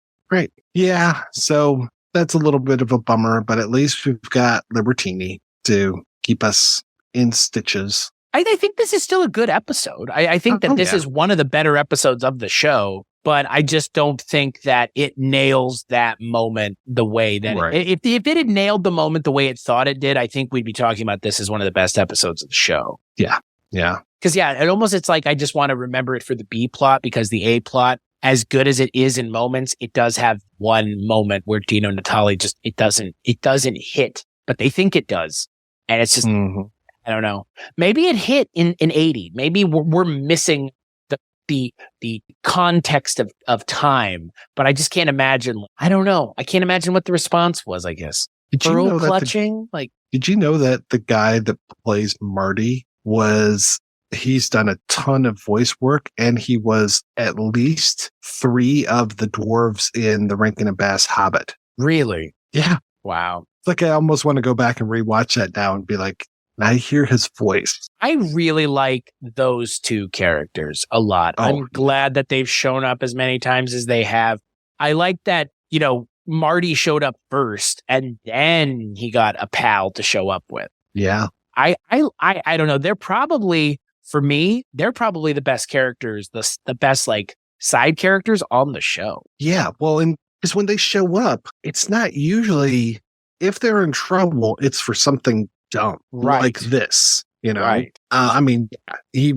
Yeah. So that's a little bit of a bummer, but at least we've got Libertini to keep us in stitches. I think this is still a good episode. I think that this is one of the better episodes of the show, but I just don't think that it nails that moment the way that if it had nailed the moment the way it thought it did, I think we'd be talking about this as one of the best episodes of the show. Yeah. Because it's like I just want to remember it for the B plot because the A plot, as good as it is in moments, it does have one moment where Dino Natale it doesn't hit, but they think it does, and it's just. I don't know. Maybe it hit in 80. Maybe we're missing the context of time, but I just can't imagine. I don't know. I can't imagine what the response was, I guess. Did you know that the guy that plays Marty was he's done a ton of voice work, and he was at least 3 of the dwarves in the Rankin and Bass Hobbit. Really? Yeah. Wow. It's like I almost want to go back and rewatch that now and be like, I hear his voice. I really like those 2 characters a lot. Oh. I'm glad that they've shown up as many times as they have. I like that, Marty showed up first and then he got a pal to show up with. Yeah. I don't know. They're probably, for me, they're probably the best characters, the best like side characters on the show. Yeah. Well, and because when they show up, it's not usually, if they're in trouble, it's for something dumb, Right. like this, Right. I mean, he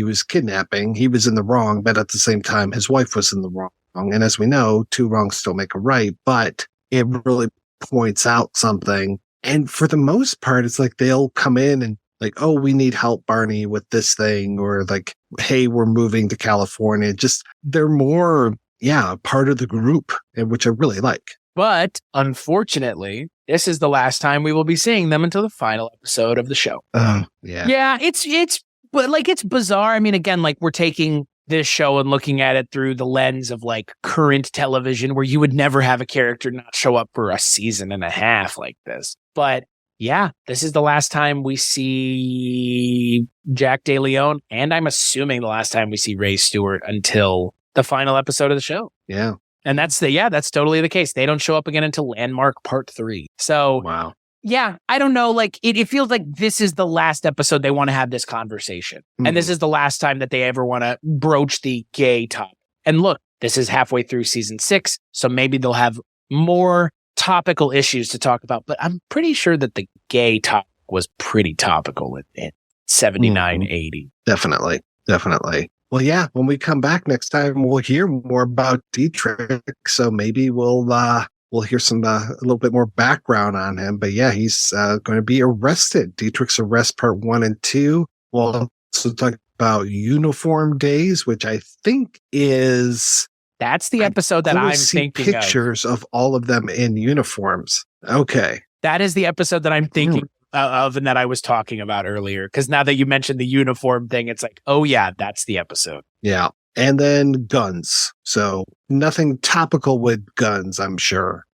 was kidnapping. He was in the wrong, but at the same time, his wife was in the wrong. And as we know, 2 wrongs don't make a right, but it really points out something. And for the most part, it's like they'll come in and like, oh, we need help, Barney, with this thing, or like, hey, we're moving to California. Just they're more, part of the group, which I really like. But unfortunately, this is the last time we will be seeing them until the final episode of the show. Yeah. Yeah, but like it's bizarre. I mean, again, like we're taking this show and looking at it through the lens of like current television, where you would never have a character not show up for a season and a half like this. But yeah, this is the last time we see Jack DeLeon, and I'm assuming the last time we see Ray Stewart until the final episode of the show. Yeah. And that's totally the case. They don't show up again until Landmark Part 3. So, wow. Yeah, I don't know. Like it feels like this is the last episode they want to have this conversation. Mm-hmm. And this is the last time that they ever want to broach the gay topic. And look, this is halfway through season 6. So maybe they'll have more topical issues to talk about. But I'm pretty sure that the gay topic was pretty topical in 79, 80. Definitely. Well, yeah, when we come back next time, we'll hear more about Dietrich. So maybe we'll hear some a little bit more background on him. But yeah, he's going to be arrested. Dietrich's arrest part 1 and 2. We'll also talk about Uniform Days, which I think is that's the episode that I'm thinking pictures of all of them in uniforms. Okay, that is the episode that I'm thinking of and that I was talking about earlier. Because now that you mentioned the uniform thing, it's like, oh yeah, that's the episode. Yeah. And then guns. So nothing topical with guns, I'm sure.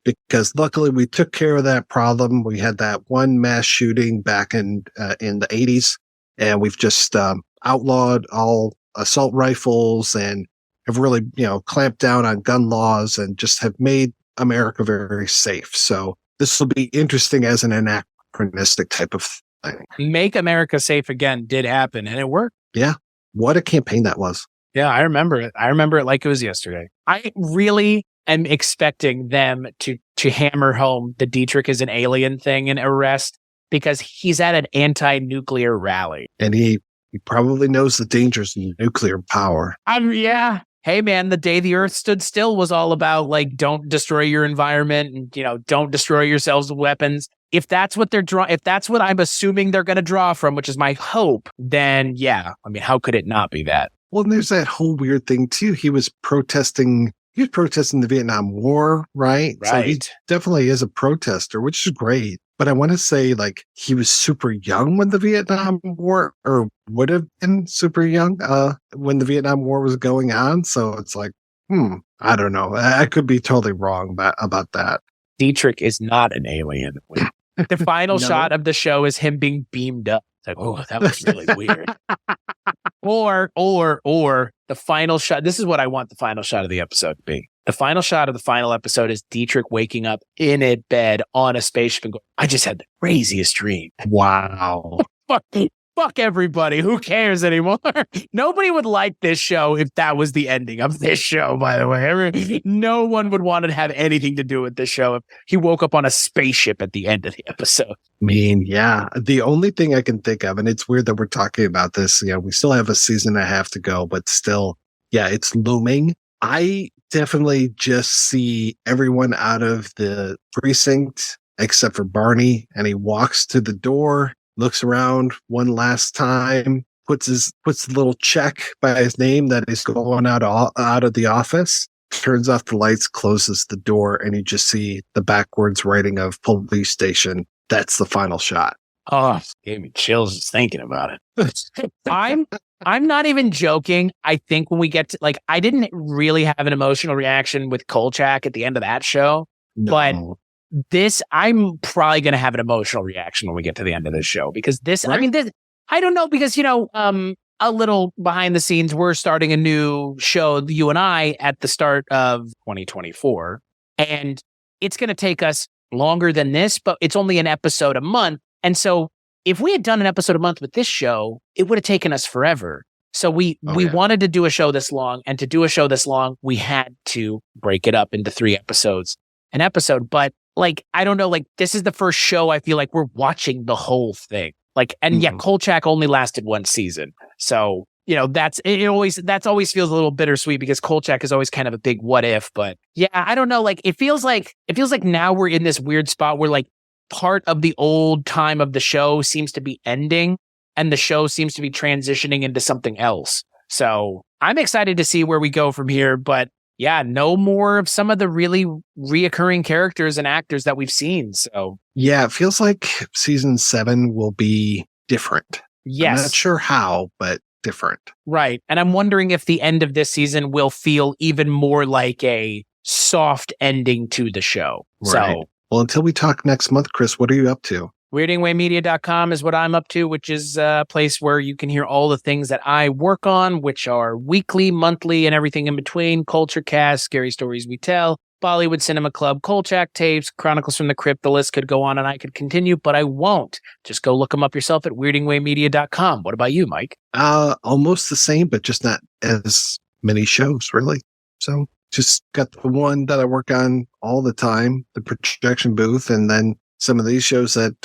Because luckily we took care of that problem. We had that one mass shooting back in the 80s, and we've just outlawed all assault rifles and have really, clamped down on gun laws and just have made America very, very safe. So this will be interesting as an anachronistic type of thing. Make America Safe Again did happen, and it worked. Yeah. What a campaign that was. Yeah, I remember it. I remember it like it was yesterday. I really am expecting them to hammer home the Dietrich is an alien thing in Arrest, because he's at an anti-nuclear rally. And he probably knows the dangers of nuclear power. Yeah. Hey man, the day the earth stood still was all about like, don't destroy your environment and, don't destroy yourselves with weapons. If that's what if that's what I'm assuming they're going to draw from, which is my hope, then yeah, I mean, how could it not be that? Well, and there's that whole weird thing too. He was protesting the Vietnam War, right? Right. So he definitely is a protester, which is great. But I want to say like he was super young when the Vietnam War, or would have been super young when the Vietnam War was going on. So it's like, I don't know. I could be totally wrong about that. Dietrich is not an alien. The final shot of the show is him being beamed up. It's like, oh, that was really weird. Or the final shot. This is what I want the final shot of the episode to be. The final shot of the final episode is Dietrich waking up in a bed on a spaceship and going, I just had the craziest dream. Wow. Fuck everybody. Who cares anymore? Nobody would like this show if that was the ending of this show, by the way. No one would want to have anything to do with this show if he woke up on a spaceship at the end of the episode. I mean, yeah. The only thing I can think of, and it's weird that we're talking about this, we still have a season and a half to go, but still, yeah, it's looming. I definitely just see everyone out of the precinct except for Barney, and he walks to the door, looks around one last time, puts the little check by his name that he's going out of the office, turns off the lights, closes the door, and you just see the backwards writing of police station. That's the final shot. Oh, gave me chills just thinking about it. I'm not even joking. I think when we get to I didn't really have an emotional reaction with Kolchak at the end of that show, but I'm probably going to have an emotional reaction when we get to the end of this show because I don't know because a little behind the scenes, we're starting a new show, you and I, at the start of 2024, and it's going to take us longer than this, but it's only an episode a month. And so if we had done an episode a month with this show, it would have taken us forever. So we wanted to do a show this long, and to do a show this long, we had to break it up into 3 episodes an episode. But I don't know, this is the first show I feel like we're watching the whole thing. Kolchak only lasted 1 season. So, that's always feels a little bittersweet because Kolchak is always kind of a big what if, but yeah, I don't know. It feels like now we're in this weird spot where part of the old time of the show seems to be ending and the show seems to be transitioning into something else. So I'm excited to see where we go from here, but yeah, no more of some of the really reoccurring characters and actors that we've seen. So yeah, it feels like season 7 will be different. Yes. I'm not sure how, but different. Right. And I'm wondering if the end of this season will feel even more like a soft ending to the show. Right. So, well, until we talk next month, Chris, what are you up to? WeirdingWayMedia.com is what I'm up to, which is a place where you can hear all the things that I work on, which are weekly, monthly, and everything in between. Culture Cast, Scary Stories We Tell, Bollywood Cinema Club, Kolchak Tapes, Chronicles from the Crypt. The list could go on and I could continue, but I won't. Just go look them up yourself at WeirdingWayMedia.com. What about you, Mike? Almost the same, but just not as many shows, really. So just got the one that I work on all the time, the projection booth, and then some of these shows that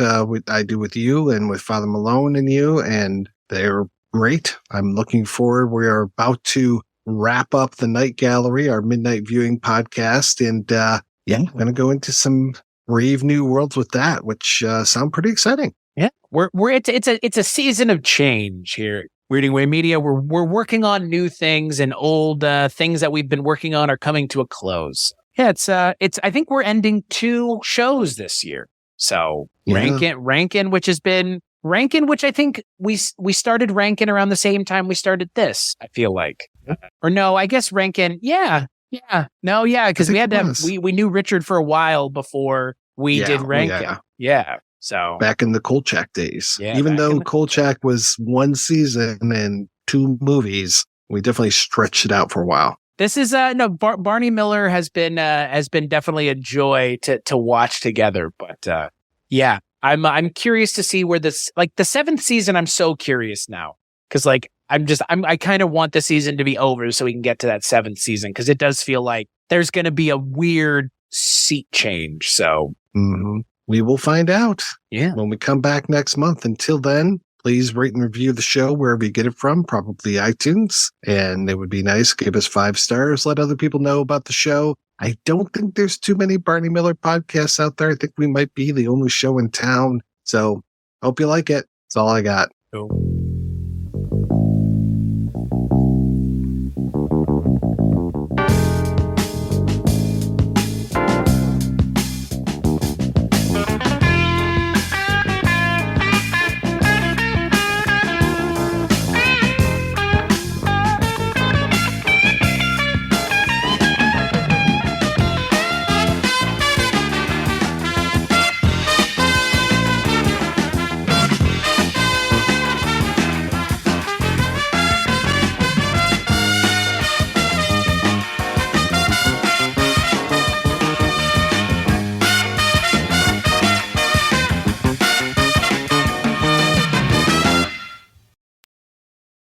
I do with you and with Father Malone and you, and they're great. I'm looking forward. We are about to wrap up the Night Gallery, our midnight viewing podcast, and I'm going to go into some brave new worlds with that, which sound pretty exciting. Yeah, it's a season of change here. Weirding Way Media, we're working on new things, and old things that we've been working on are coming to a close. Yeah, it's. I think we're ending 2 shows this year. So Rankin, which has been Rankin, which I think we started Rankin around the same time we started this. I feel like, or no, I guess Rankin. Yeah, because we had to. We knew Richard for a while before we did Rankin. Yeah. So back in the Kolchak days, even though Kolchak was 1 season and 2 movies, we definitely stretched it out for a while. This is Barney Miller has been definitely a joy to watch together. But I'm curious to see where this, the 7th season. I'm so curious now because I kind of want the season to be over so we can get to that 7th season because it does feel like there's going to be a weird seat change. So we will find out when we come back next month. Until then, please rate and review the show wherever you get it from, probably iTunes. And it would be nice. Give us 5 stars. Let other people know about the show. I don't think there's too many Barney Miller podcasts out there. I think we might be the only show in town. So hope you like it. That's all I got. Cool.